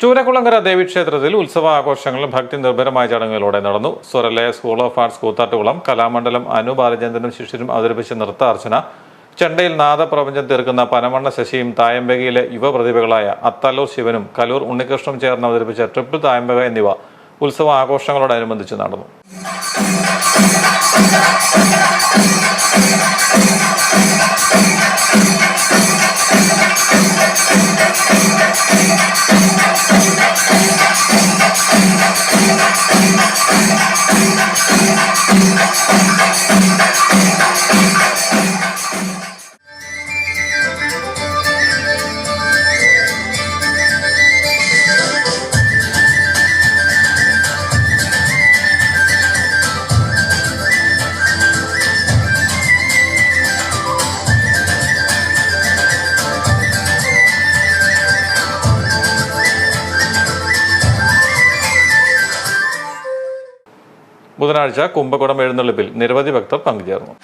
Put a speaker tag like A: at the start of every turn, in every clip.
A: ചൂരക്കുളങ്ങര ദേവീക്ഷേത്രത്തിൽ ഉത്സവാഘോഷങ്ങൾ ഭക്തി നിർഭരമായ ചടങ്ങുകളോടെ നടന്നു. Swaralaya school of arts Koothattukulam, Kalamandalam Anu ബാലചന്ദ്രനും ശിഷ്യരും അവതരിപ്പിച്ച നൃത്താർച്ചന, ചെണ്ടയിൽ നാദപ്രപഞ്ചം തീർക്കുന്ന പനമണ്ണ ശശിയും തായമ്പകയിലെ യുവപ്രതിഭകളായ അത്താലൂർ ശിവനും കലൂർ ഉണ്ണികൃഷ്ണനും ചേർന്ന് അവതരിപ്പിച്ച ട്രിപ്പിൾ തായമ്പക എന്നിവ ഉത്സവ ആഘോഷങ്ങളോടനുബന്ധിച്ച് നടന്നു. ബുധനാഴ്ച കുംഭകുടം എഴുന്നള്ളിപ്പിൽ നിരവധി ഭക്തർ പങ്കുചേർന്നു.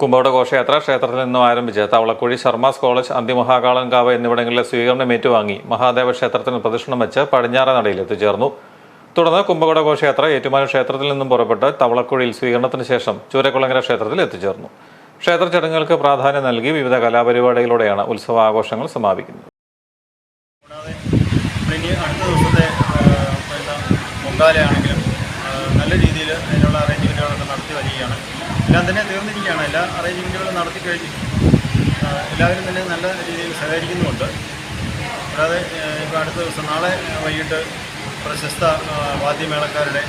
A: കുംഭകോട ഘോഷയാത്ര ക്ഷേത്രത്തിൽ നിന്നും ആരംഭിച്ച് തവളക്കുഴി ശർമാസ് കോളേജ്, അന്തിമഹാകാളൻകാവ് എന്നിവിടങ്ങളിലെ സ്വീകരണം ഏറ്റുവാങ്ങി മഹാദേവ ക്ഷേത്രത്തിന് പ്രദക്ഷിണം വെച്ച് പടിഞ്ഞാറേ നടയിൽ എത്തിച്ചേർന്നു. തുടർന്ന് കുംഭകോട ഘോഷയാത്ര ഏറ്റുമാനൂർ ക്ഷേത്രത്തിൽ നിന്നും പുറപ്പെട്ട് തവളക്കുഴിയിൽ സ്വീകരണത്തിന് ശേഷം ചൂരക്കുളങ്ങര ക്ഷേത്രത്തിൽ എത്തിച്ചേർന്നു. ക്ഷേത്ര ചടങ്ങുകൾക്ക് പ്രാധാന്യം നൽകി വിവിധ കലാപരിപാടികളോടെയാണ് ഉത്സവാഘോഷങ്ങൾ സമാപിക്കുന്നത്.
B: നല്ല രീതിയിൽ അതിനുള്ള അറേഞ്ച്മെൻറ്റുകളൊക്കെ നടത്തി വരികയാണ്. എല്ലാം തന്നെ തീർന്നിരിക്കുകയാണ്. എല്ലാ അറേഞ്ച്മെൻറ്റുകളും നടത്തി കഴിഞ്ഞു. എല്ലാവരും തന്നെ നല്ല രീതിയിൽ സഹകരിക്കുന്നുമുണ്ട്. കൂടാതെ ഇപ്പോൾ അടുത്ത ദിവസം നാളെ വൈകിട്ട് പ്രശസ്ത വാദ്യമേളക്കാരുടെ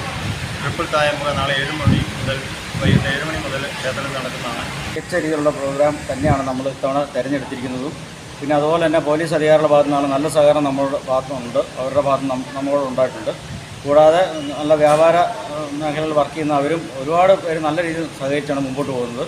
B: ട്രിപ്പിൾ തായമ്പക നാളെ 7 മണി മുതൽ വൈകിട്ട് 7 മണി മുതൽ ക്ഷേത്രത്തിൽ നടക്കുന്നതാണ്.
C: മികച്ച രീതിയിലുള്ള പ്രോഗ്രാം തന്നെയാണ് നമ്മൾ ഇത്തവണ തിരഞ്ഞെടുത്തിരിക്കുന്നതും. പിന്നെ അതുപോലെ തന്നെ പോലീസ് അധികാരികളുടെ ഭാഗത്തു നിന്നാണ് നല്ല സഹകരണം നമ്മളുടെ ഭാഗത്തുനിന്നുണ്ട്, അവരുടെ ഭാഗത്ത് നമ്മളോട് ഉണ്ടായിട്ടുണ്ട്. കൂടാതെ നല്ല വ്യാപാര മേഖലയിൽ വർക്ക് ചെയ്യുന്ന അവരും ഒരുപാട് പേര് നല്ല രീതിയിൽ സഹകരിച്ചാണ് മുമ്പോട്ട് പോകുന്നത്.